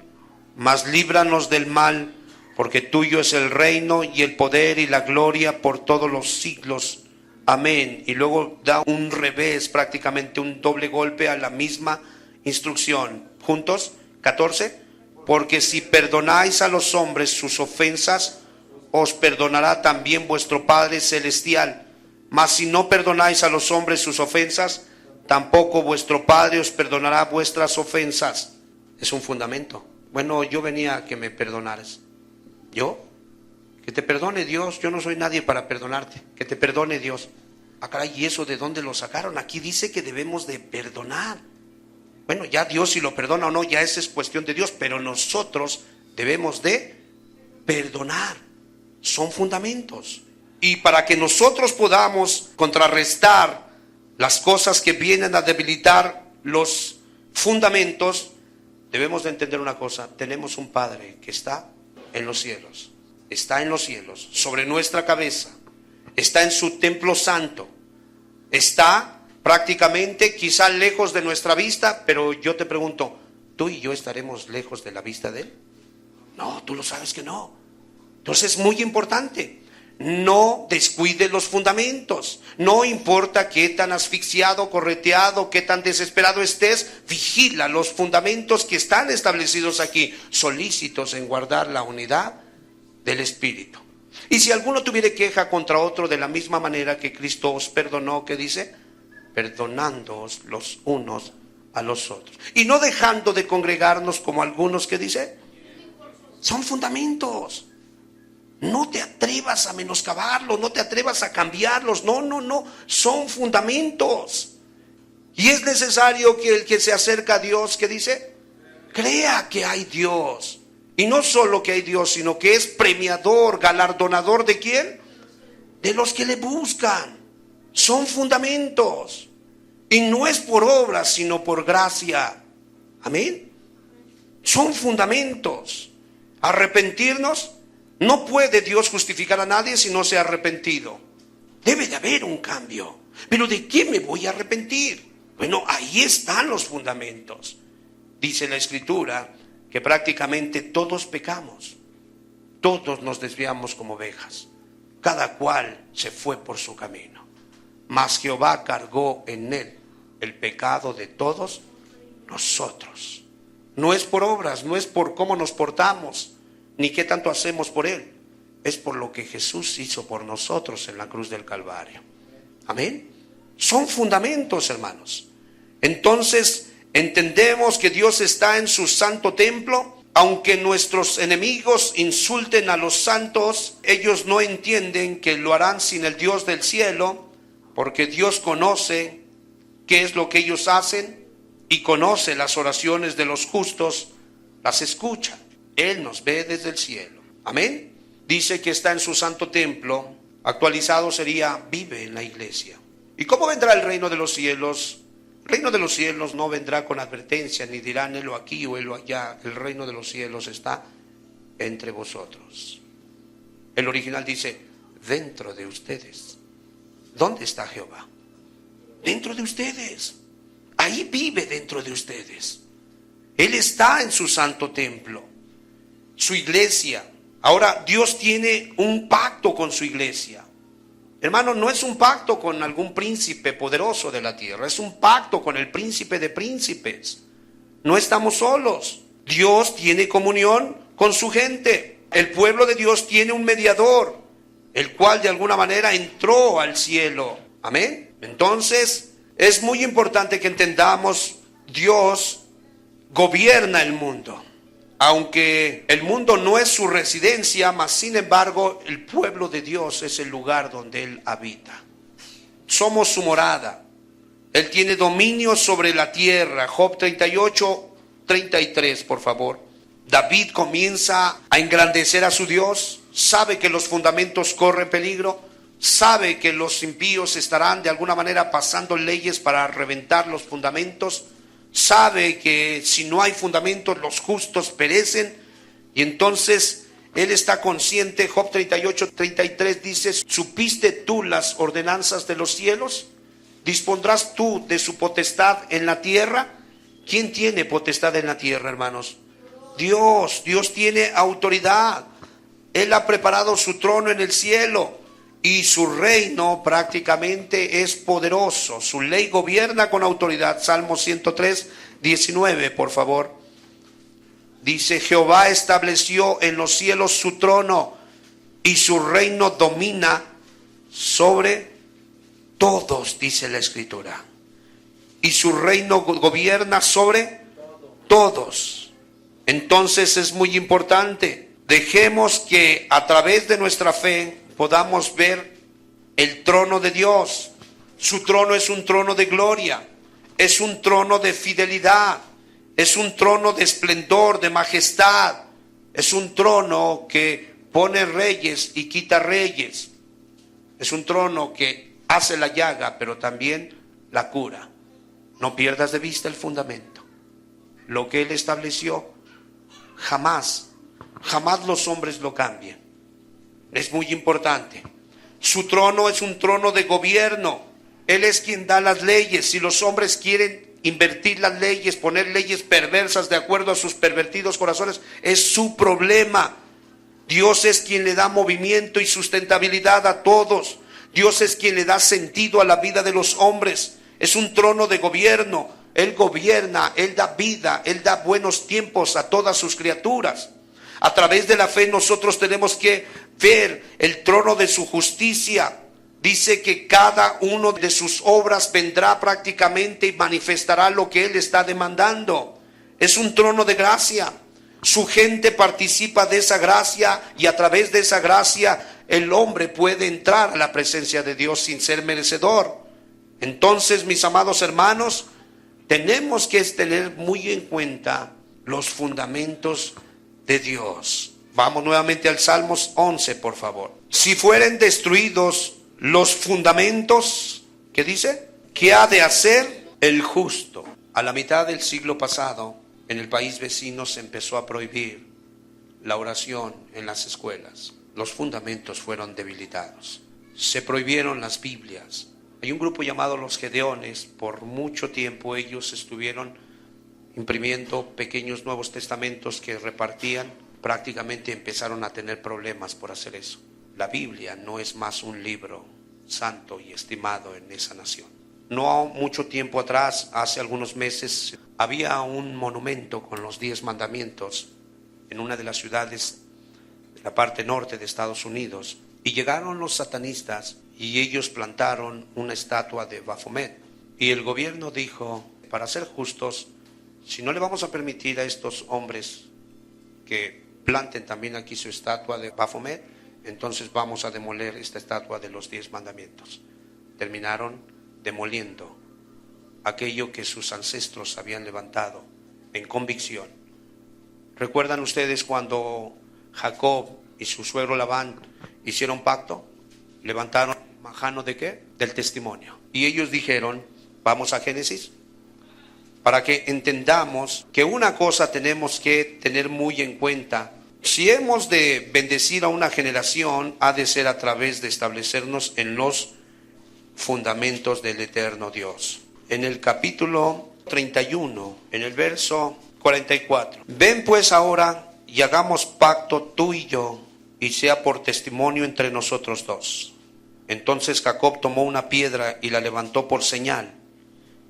mas líbranos del mal, porque tuyo es el reino y el poder y la gloria por todos los siglos. Amén. Y luego da un revés, prácticamente un doble golpe a la misma instrucción. Juntos, 14. Porque si perdonáis a los hombres sus ofensas, os perdonará también vuestro Padre Celestial. Mas si no perdonáis a los hombres sus ofensas, tampoco vuestro Padre os perdonará vuestras ofensas. Es un fundamento. Bueno, yo venía a que me perdonaras. ¿Yo? Que te perdone Dios. Yo no soy nadie para perdonarte. Que te perdone Dios. Ah, caray, ¿y eso de dónde lo sacaron? Aquí dice que debemos de perdonar. Bueno, ya Dios si lo perdona o no, ya esa es cuestión de Dios. Pero nosotros debemos de perdonar. Son fundamentos. Y para que nosotros podamos contrarrestar las cosas que vienen a debilitar los fundamentos, debemos de entender una cosa: tenemos un Padre que está en los cielos, sobre nuestra cabeza, está en su templo santo, está prácticamente quizá lejos de nuestra vista, pero yo te pregunto, ¿tú y yo estaremos lejos de la vista de Él? No, tú lo sabes que no. Entonces es muy importante. No descuide los fundamentos. No importa qué tan asfixiado, correteado, qué tan desesperado estés, vigila los fundamentos que están establecidos aquí, solícitos en guardar la unidad del Espíritu. Y si alguno tuviere queja contra otro, de la misma manera que Cristo os perdonó, ¿qué dice? Perdonándoos los unos a los otros. Y no dejando de congregarnos como algunos, que dice, son fundamentos. No te atrevas a menoscabarlos, no te atrevas a cambiarlos. No, son fundamentos. Y es necesario que el que se acerca a Dios, ¿qué dice? Crea que hay Dios. Y no solo que hay Dios, sino que es premiador, galardonador ¿de quién? De los que le buscan. Son fundamentos. Y no es por obras, sino por gracia. Amén. Son fundamentos. Arrepentirnos. No puede Dios justificar a nadie si no se ha arrepentido. Debe de haber un cambio. ¿Pero de qué me voy a arrepentir? Bueno, ahí están los fundamentos. Dice la Escritura que prácticamente todos pecamos. Todos nos desviamos como ovejas. Cada cual se fue por su camino. Mas Jehová cargó en él el pecado de todos nosotros. No es por obras, no es por cómo nos portamos, ni qué tanto hacemos por Él. Es por lo que Jesús hizo por nosotros en la cruz del Calvario. Amén. Son fundamentos, hermanos. Entonces, entendemos que Dios está en su santo templo. Aunque nuestros enemigos insulten a los santos, ellos no entienden que lo harán sin el Dios del cielo, porque Dios conoce qué es lo que ellos hacen y conoce las oraciones de los justos, las escucha. Él nos ve desde el cielo. Amén. Dice que está en su santo templo. Actualizado sería, vive en la iglesia. ¿Y cómo vendrá el reino de los cielos? El reino de los cielos no vendrá con advertencia, ni dirán helo aquí o helo allá. El reino de los cielos está entre vosotros. El original dice, dentro de ustedes. ¿Dónde está Jehová? Dentro de ustedes. Ahí vive dentro de ustedes. Él está en su santo templo. Su iglesia. Ahora Dios tiene un pacto con su iglesia. Hermano, no es un pacto con algún príncipe poderoso de la tierra, es un pacto con el príncipe de príncipes. No estamos solos. Dios tiene comunión con su gente. El pueblo de Dios tiene un mediador, el cual de alguna manera entró al cielo. Amén. Entonces es muy importante que entendamos, Dios gobierna el mundo. Aunque el mundo no es su residencia, mas sin embargo el pueblo de Dios es el lugar donde Él habita. Somos su morada. Él tiene dominio sobre la tierra. Job 38:33, por favor. David comienza a engrandecer a su Dios. Sabe que los fundamentos corren peligro. Sabe que los impíos estarán de alguna manera pasando leyes para reventar los fundamentos. Sabe que si no hay fundamentos los justos perecen. Y entonces Él está consciente. Job 38:33 dice: ¿supiste tú las ordenanzas de los cielos? ¿Dispondrás tú de su potestad en la tierra? ¿Quién tiene potestad en la tierra, hermanos? Dios. Dios tiene autoridad. Él ha preparado su trono en el cielo y su reino prácticamente es poderoso. Su ley gobierna con autoridad. Salmo 103:19, por favor. Dice: Jehová estableció en los cielos su trono y su reino domina sobre todos, dice la Escritura. Y su reino gobierna sobre todos. Entonces es muy importante. Dejemos que a través de nuestra fe podamos ver el trono de Dios. Su trono es un trono de gloria, es un trono de fidelidad, es un trono de esplendor, de majestad, es un trono que pone reyes y quita reyes, es un trono que hace la llaga pero también la cura. No pierdas de vista el fundamento. Lo que Él estableció, jamás los hombres lo cambian. Es muy importante. Su trono es un trono de gobierno. Él es quien da las leyes. Si los hombres quieren invertir las leyes, poner leyes perversas de acuerdo a sus pervertidos corazones, es su problema. Dios es quien le da movimiento y sustentabilidad a todos. Dios es quien le da sentido a la vida de los hombres. Es un trono de gobierno. Él gobierna, Él da vida, Él da buenos tiempos a todas sus criaturas. A través de la fe nosotros tenemos que ver el trono de su justicia. Dice que cada uno de sus obras vendrá prácticamente y manifestará lo que Él está demandando. Es un trono de gracia. Su gente participa de esa gracia y a través de esa gracia el hombre puede entrar a la presencia de Dios sin ser merecedor. Entonces, mis amados hermanos, tenemos que tener muy en cuenta los fundamentos de Dios. Vamos nuevamente al Salmos 11, por favor. Si fueren destruidos los fundamentos, ¿qué dice? ¿Qué ha de hacer el justo? A la mitad del siglo pasado, en el país vecino se empezó a prohibir la oración en las escuelas. Los fundamentos fueron debilitados. Se prohibieron las Biblias. Hay un grupo llamado los Gedeones. Por mucho tiempo ellos estuvieron imprimiendo pequeños Nuevos Testamentos que repartían. Prácticamente empezaron a tener problemas por hacer eso. La Biblia no es más un libro santo y estimado en esa nación. No mucho tiempo atrás, hace algunos meses, había un monumento con los 10 mandamientos en una de las ciudades de la parte norte de Estados Unidos. Y llegaron los satanistas y ellos plantaron una estatua de Baphomet. Y el gobierno dijo, para ser justos, si no le vamos a permitir a estos hombres que planten también aquí su estatua de Baphomet, entonces vamos a demoler esta estatua de los 10 mandamientos. Terminaron demoliendo aquello que sus ancestros habían levantado en convicción. ¿Recuerdan ustedes cuando Jacob y su suegro Labán hicieron pacto? Levantaron el majano ¿de qué? Del testimonio. Y ellos dijeron, vamos a Génesis, para que entendamos que una cosa tenemos que tener muy en cuenta. Si hemos de bendecir a una generación, ha de ser a través de establecernos en los fundamentos del eterno Dios. En el capítulo 31, en el verso 44. Ven pues ahora y hagamos pacto tú y yo, y sea por testimonio entre nosotros dos. Entonces Jacob tomó una piedra y la levantó por señal.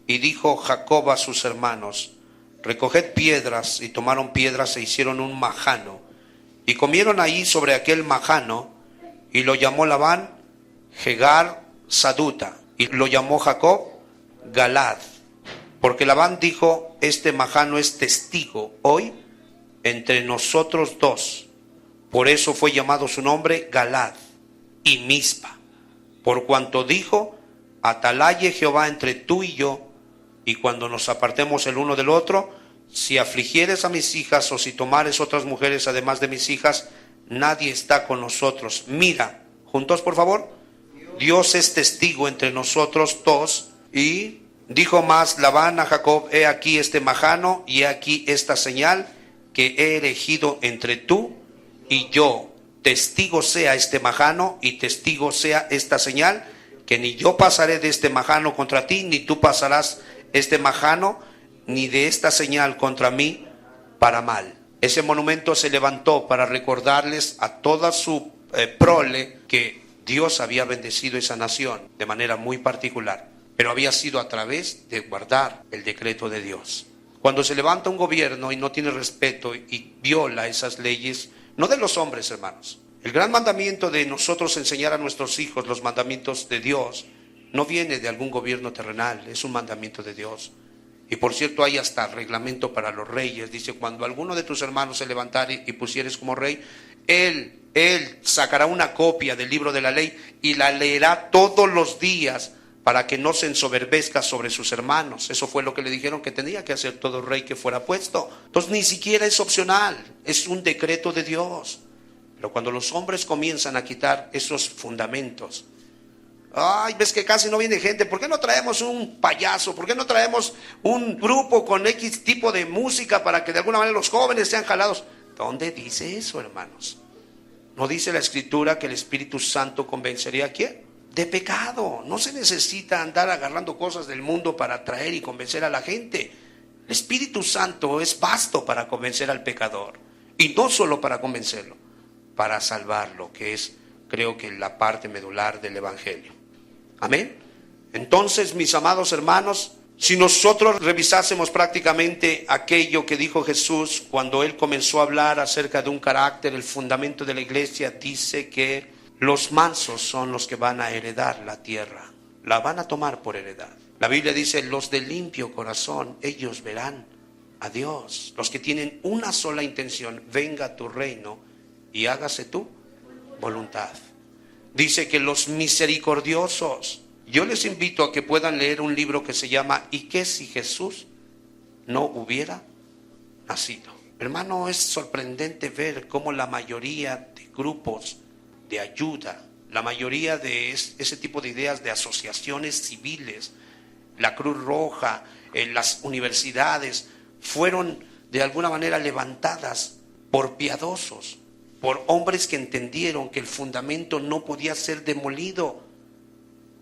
Y dijo Jacob a sus hermanos, recoged piedras, y tomaron piedras e hicieron un majano. Y comieron ahí sobre aquel majano, y lo llamó Labán Jegar Saduta, y lo llamó Jacob Galad. Porque Labán dijo, este majano es testigo hoy entre nosotros dos. Por eso fue llamado su nombre Galad y Mizpa. Por cuanto dijo, atalaye Jehová entre tú y yo, y cuando nos apartemos el uno del otro, si afligieres a mis hijas o si tomares otras mujeres además de mis hijas, nadie está con nosotros. Mira, juntos por favor, Dios es testigo entre nosotros dos. Y dijo más Labán a Jacob, he aquí este majano y he aquí esta señal que he elegido entre tú Y yo, testigo sea este majano y testigo sea esta señal, que ni yo pasaré de este majano contra ti, ni tú pasarás este majano, ni de esta señal contra mí para mal. Ese monumento se levantó para recordarles a toda su prole que Dios había bendecido esa nación de manera muy particular, pero había sido a través de guardar el decreto de Dios. Cuando se levanta un gobierno y no tiene respeto y viola esas leyes, no de los hombres, hermanos. El gran mandamiento de nosotros enseñar a nuestros hijos los mandamientos de Dios no viene de algún gobierno terrenal, es un mandamiento de Dios. Y por cierto, hay hasta reglamento para los reyes. Dice, cuando alguno de tus hermanos se levantare y pusieres como rey, él sacará una copia del libro de la ley y la leerá todos los días para que no se ensoberbezca sobre sus hermanos. Eso fue lo que le dijeron que tenía que hacer todo rey que fuera puesto. Entonces ni siquiera es opcional, es un decreto de Dios. Pero cuando los hombres comienzan a quitar esos fundamentos, ay, ves que casi no viene gente, ¿por qué no traemos un payaso? ¿Por qué no traemos un grupo con X tipo de música para que de alguna manera los jóvenes sean jalados? ¿Dónde dice eso, hermanos? ¿No dice la Escritura que el Espíritu Santo convencería a quién? De pecado. No se necesita andar agarrando cosas del mundo para atraer y convencer a la gente. El Espíritu Santo es vasto para convencer al pecador. Y no solo para convencerlo, para salvarlo, que es, creo que, la parte medular del Evangelio. Amén. Entonces, mis amados hermanos, si nosotros revisásemos prácticamente aquello que dijo Jesús cuando Él comenzó a hablar acerca de un carácter, el fundamento de la iglesia, dice que los mansos son los que van a heredar la tierra, la van a tomar por heredad. La Biblia dice, los de limpio corazón, ellos verán a Dios. Los que tienen una sola intención, venga tu reino y hágase tu voluntad. Dice que los misericordiosos, yo les invito a que puedan leer un libro que se llama ¿Y qué si Jesús no hubiera nacido? Hermano, es sorprendente ver cómo la mayoría de grupos de ayuda, la mayoría de ese tipo de ideas de asociaciones civiles, la Cruz Roja, las universidades, fueron de alguna manera levantadas por piadosos, por hombres que entendieron que el fundamento no podía ser demolido,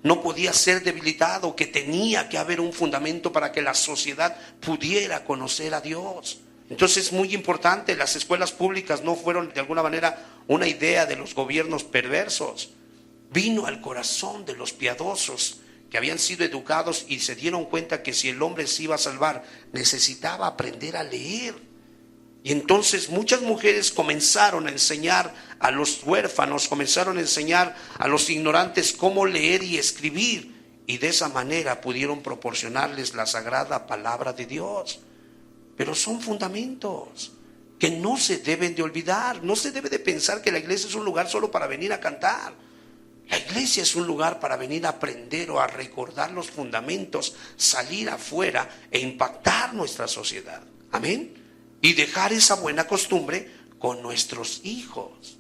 no podía ser debilitado, que tenía que haber un fundamento para que la sociedad pudiera conocer a Dios. Entonces es muy importante, las escuelas públicas no fueron de alguna manera una idea de los gobiernos perversos. Vino al corazón de los piadosos que habían sido educados y se dieron cuenta que si el hombre se iba a salvar, necesitaba aprender a leer. Y entonces muchas mujeres comenzaron a enseñar a los huérfanos, comenzaron a enseñar a los ignorantes cómo leer y escribir. Y de esa manera pudieron proporcionarles la sagrada palabra de Dios. Pero son fundamentos que no se deben de olvidar. No se debe de pensar que la iglesia es un lugar solo para venir a cantar. La iglesia es un lugar para venir a aprender o a recordar los fundamentos, salir afuera e impactar nuestra sociedad. Amén. Y dejar esa buena costumbre con nuestros hijos,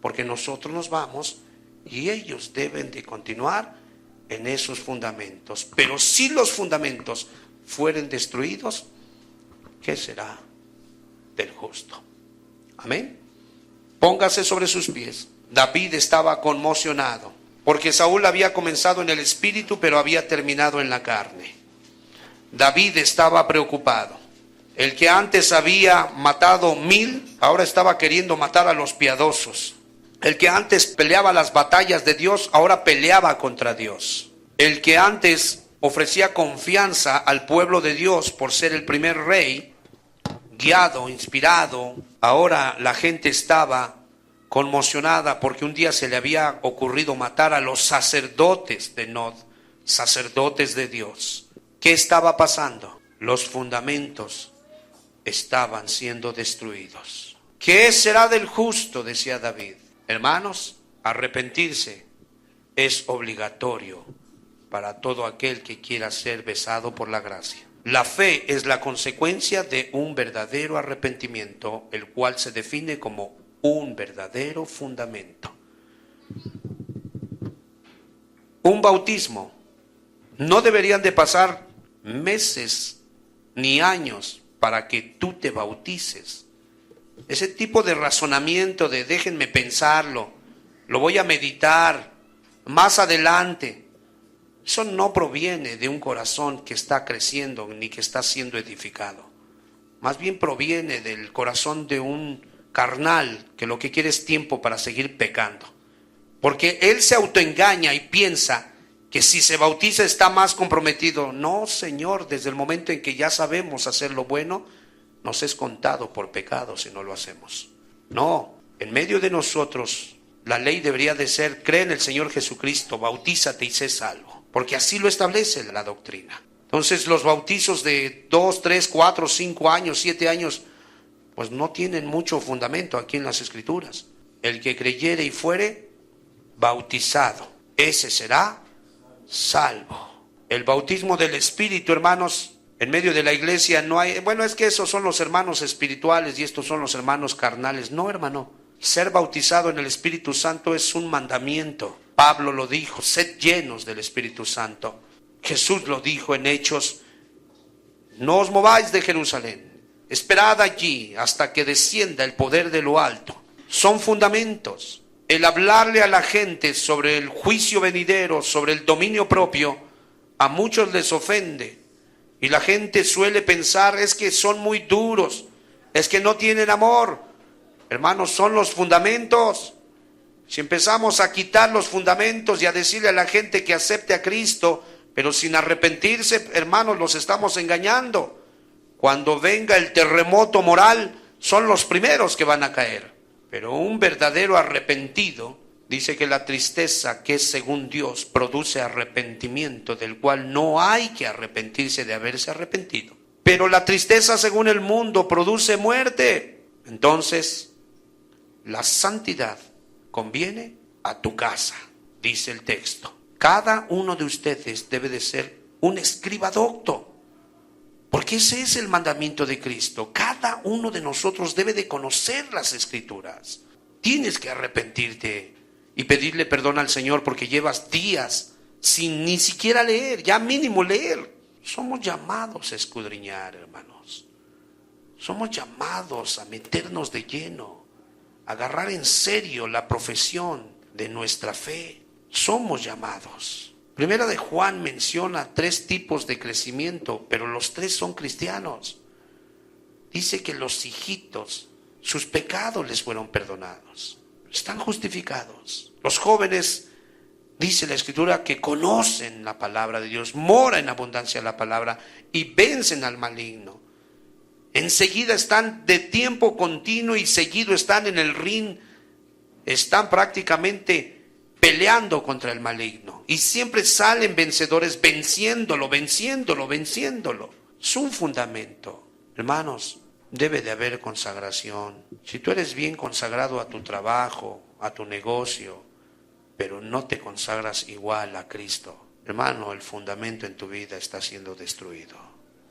porque nosotros nos vamos y ellos deben de continuar en esos fundamentos. Pero si los fundamentos fueren destruidos, ¿qué será del justo? Amén. Póngase sobre sus pies. David estaba conmocionado, porque Saúl había comenzado en el espíritu, pero había terminado en la carne. David estaba preocupado. El que antes había matado 1000, ahora estaba queriendo matar a los piadosos. El que antes peleaba las batallas de Dios, ahora peleaba contra Dios. El que antes ofrecía confianza al pueblo de Dios por ser el primer rey, guiado, inspirado, ahora la gente estaba conmocionada porque un día se le había ocurrido matar a los sacerdotes de Nod, sacerdotes de Dios. ¿Qué estaba pasando? Los fundamentos estaban siendo destruidos. ¿Qué será del justo?, decía David. Hermanos, arrepentirse es obligatorio para todo aquel que quiera ser besado por la gracia. La fe es la consecuencia de un verdadero arrepentimiento, el cual se define como un verdadero fundamento. Un bautismo. No deberían de pasar meses ni años para que tú te bautices. Ese tipo de razonamiento de déjenme pensarlo, lo voy a meditar más adelante, eso no proviene de un corazón que está creciendo ni que está siendo edificado. Más bien proviene del corazón de un carnal que lo que quiere es tiempo para seguir pecando. Porque él se autoengaña y piensa que si se bautiza está más comprometido. No, Señor, desde el momento en que ya sabemos hacer lo bueno, nos es contado por pecado si no lo hacemos. No, en medio de nosotros la ley debería de ser: cree en el Señor Jesucristo, bautízate y sé salvo, porque así lo establece la doctrina. Entonces los bautizos de 2, 3, 4, 5 años, 7 años, pues no tienen mucho fundamento aquí en las Escrituras. El que creyere y fuere bautizado, ese será salvo. El bautismo del Espíritu, hermanos, en medio de la iglesia no hay, bueno, es que esos son los hermanos espirituales y estos son los hermanos carnales. No, hermano, ser bautizado en el Espíritu Santo es un mandamiento. Pablo lo dijo: sed llenos del Espíritu Santo. Jesús lo dijo en Hechos: no os mováis de Jerusalén, esperad allí hasta que descienda el poder de lo alto. Son fundamentos. El hablarle a la gente sobre el juicio venidero, sobre el dominio propio, a muchos les ofende. Y la gente suele pensar: es que son muy duros, es que no tienen amor. Hermanos, son los fundamentos. Si empezamos a quitar los fundamentos y a decirle a la gente que acepte a Cristo, pero sin arrepentirse, hermanos, los estamos engañando. Cuando venga el terremoto moral, son los primeros que van a caer. Pero un verdadero arrepentido, dice que la tristeza, que es según Dios, produce arrepentimiento, del cual no hay que arrepentirse de haberse arrepentido. Pero la tristeza, según el mundo, produce muerte. Entonces, la santidad conviene a tu casa, dice el texto. Cada uno de ustedes debe de ser un escriba docto, porque ese es el mandamiento de Cristo. Cada uno de nosotros debe de conocer las Escrituras. Tienes que arrepentirte y pedirle perdón al Señor porque llevas días sin ni siquiera leer, ya mínimo leer. Somos llamados a escudriñar, hermanos. Somos llamados a meternos de lleno, a agarrar en serio la profesión de nuestra fe. Somos llamados. Primera de Juan menciona 3 tipos de crecimiento, pero los 3 son cristianos. Dice que los hijitos, sus pecados les fueron perdonados, están justificados. Los jóvenes, dice la Escritura, que conocen la palabra de Dios, mora en abundancia la palabra y vencen al maligno. Enseguida están de tiempo continuo y seguido están en el ring, están prácticamente peleando contra el maligno y siempre salen vencedores, venciéndolo. Es un fundamento. Hermanos, debe de haber consagración. Si tú eres bien consagrado a tu trabajo, a tu negocio, pero no te consagras igual a Cristo, hermano, el fundamento en tu vida está siendo destruido.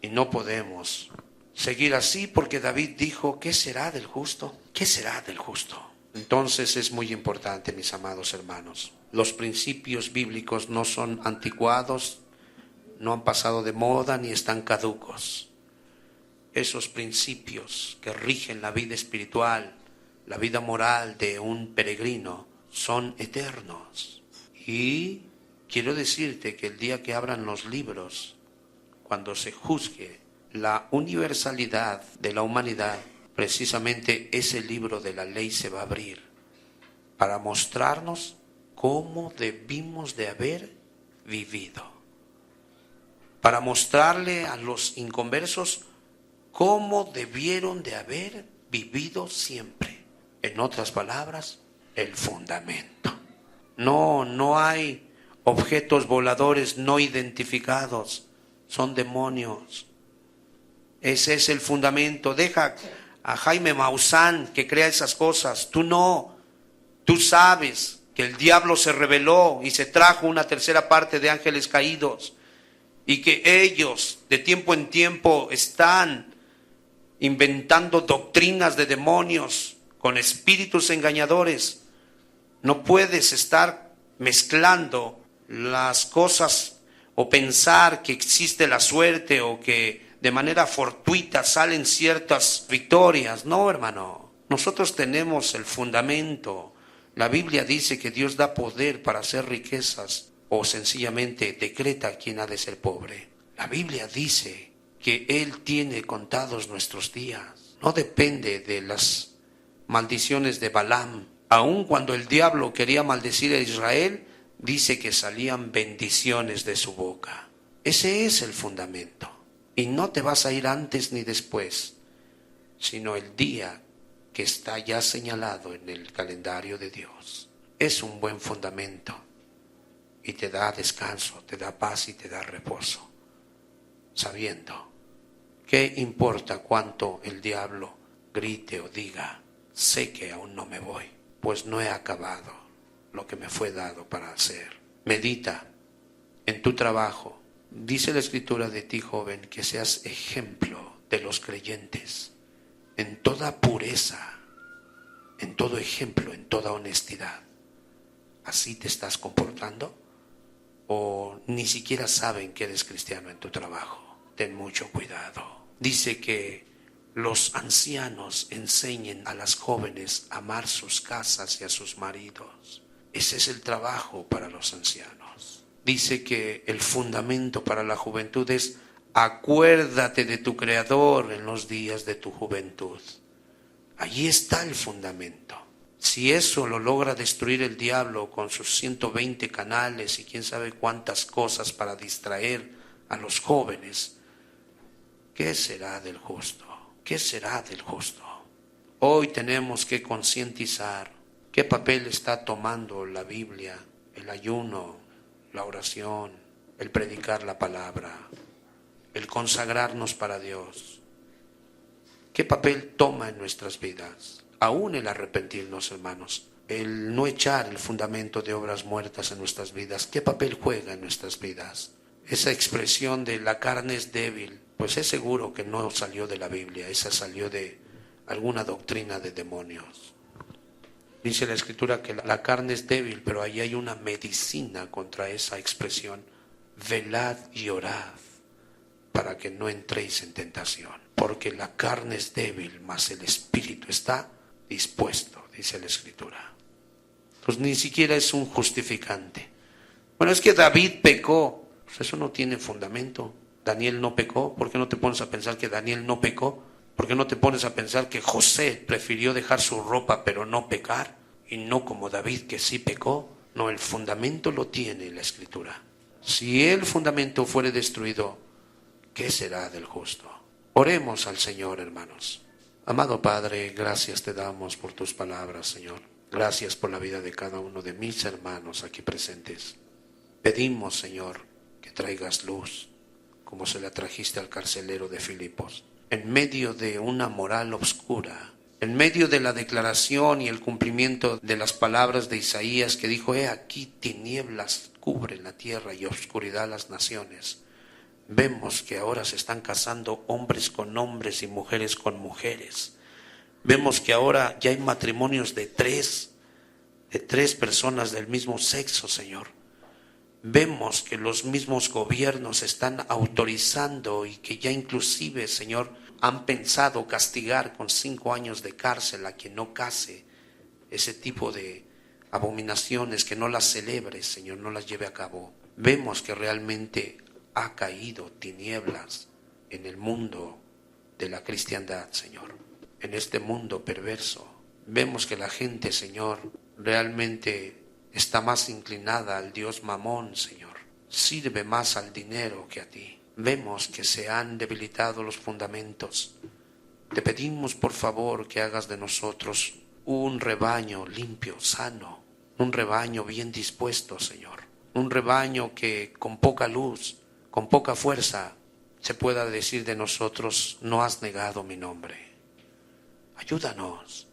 Y no podemos seguir así, porque David dijo: ¿qué será del justo? ¿Qué será del justo? Entonces es muy importante, mis amados hermanos. Los principios bíblicos no son anticuados, no han pasado de moda ni están caducos. Esos principios que rigen la vida espiritual, la vida moral de un peregrino, son eternos. Y quiero decirte que el día que abran los libros, cuando se juzgue la universalidad de la humanidad, precisamente ese libro de la ley se va a abrir para mostrarnos cómo debimos de haber vivido, para mostrarle a los inconversos cómo debieron de haber vivido siempre. En otras palabras, el fundamento. No hay objetos voladores no identificados, son demonios. Ese es el fundamento. Deja a Jaime Maussan que crea esas cosas. Tú no. Tú sabes que el diablo se rebeló y se trajo una tercera parte de ángeles caídos, y que ellos de tiempo en tiempo están inventando doctrinas de demonios con espíritus engañadores. No puedes estar mezclando las cosas o pensar que existe la suerte o que de manera fortuita salen ciertas victorias. No, hermano. Nosotros tenemos el fundamento. La Biblia dice que Dios da poder para hacer riquezas o sencillamente decreta a quien ha de ser pobre. La Biblia dice que Él tiene contados nuestros días. No depende de las maldiciones de Balaam. Aun cuando el diablo quería maldecir a Israel, dice que salían bendiciones de su boca. Ese es el fundamento. Y no te vas a ir antes ni después, sino el día que está ya señalado en el calendario de Dios. Es un buen fundamento y te da descanso, te da paz y te da reposo, sabiendo ¿qué importa cuánto el diablo grite o diga? Sé que aún no me voy, pues no he acabado lo que me fue dado para hacer. Medita en tu trabajo. Dice la Escritura de ti, joven, que seas ejemplo de los creyentes en toda pureza, en todo ejemplo, en toda honestidad. ¿Así te estás comportando? ¿O ni siquiera saben que eres cristiano en tu trabajo? Ten mucho cuidado. Dice que los ancianos enseñen a las jóvenes a amar sus casas y a sus maridos. Ese es el trabajo para los ancianos. Dice que el fundamento para la juventud es: acuérdate de tu Creador en los días de tu juventud. Allí está el fundamento. Si eso lo logra destruir el diablo con sus 120 canales y quién sabe cuántas cosas para distraer a los jóvenes, ¿qué será del justo? ¿Qué será del justo? Hoy tenemos que concientizar qué papel está tomando la Biblia, el ayuno, la oración, el predicar la palabra, el consagrarnos para Dios. ¿Qué papel toma en nuestras vidas? Aún el arrepentirnos, hermanos, el no echar el fundamento de obras muertas en nuestras vidas, ¿qué papel juega en nuestras vidas? Esa expresión de la carne es débil, pues es seguro que no salió de la Biblia, esa salió de alguna doctrina de demonios. Dice la Escritura que la carne es débil, pero ahí hay una medicina contra esa expresión: velad y orad para que no entréis en tentación, porque la carne es débil, mas el espíritu está dispuesto, dice la Escritura. Pues ni siquiera es un justificante. Bueno, es que David pecó. Pues eso no tiene fundamento. Daniel no pecó. ¿Por qué no te pones a pensar que Daniel no pecó? ¿Por qué no te pones a pensar que José prefirió dejar su ropa pero no pecar? Y no como David, que sí pecó. No, el fundamento lo tiene la Escritura. Si el fundamento fuere destruido, ¿qué será del justo? Oremos al Señor, hermanos. Amado Padre, gracias te damos por tus palabras, Señor. Gracias por la vida de cada uno de mis hermanos aquí presentes. Pedimos, Señor, que traigas luz, como se la trajiste al carcelero de Filipos, en medio de una moral oscura, en medio de la declaración y el cumplimiento de las palabras de Isaías, que dijo: he aquí tinieblas cubren la tierra y oscuridad las naciones. Vemos que ahora se están casando hombres con hombres y mujeres con mujeres. Vemos que ahora ya hay matrimonios de tres personas del mismo sexo, Señor. Vemos que los mismos gobiernos están autorizando y que ya inclusive, Señor, han pensado castigar con 5 años de cárcel a quien no case. Ese tipo de abominaciones, que no las celebre, Señor, no las lleve a cabo. Vemos que realmente ha caído tinieblas en el mundo de la cristiandad, Señor, en este mundo perverso. Vemos que la gente, Señor, realmente está más inclinada al Dios Mamón, Señor. Sirve más al dinero que a ti. Vemos que se han debilitado los fundamentos. Te pedimos, por favor, que hagas de nosotros un rebaño limpio, sano, un rebaño bien dispuesto, Señor. Un rebaño que con poca luz, con poca fuerza, se pueda decir de nosotros: no has negado mi nombre. Ayúdanos.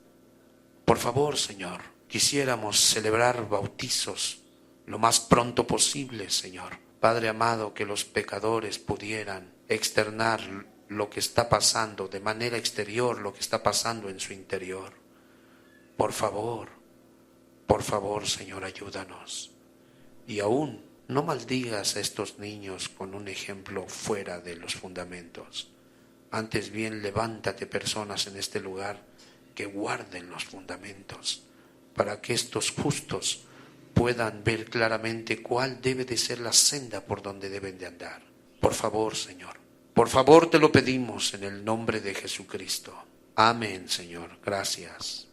Por favor, Señor, quisiéramos celebrar bautizos lo más pronto posible, Señor. Padre amado, que los pecadores pudieran externar lo que está pasando de manera exterior, lo que está pasando en su interior. Por favor, Señor, ayúdanos. Y aún no maldigas a estos niños con un ejemplo fuera de los fundamentos. Antes bien, levántate personas en este lugar que guarden los fundamentos, para que estos justos puedan ver claramente cuál debe de ser la senda por donde deben de andar. Por favor, Señor, por favor te lo pedimos en el nombre de Jesucristo. Amén, Señor. Gracias.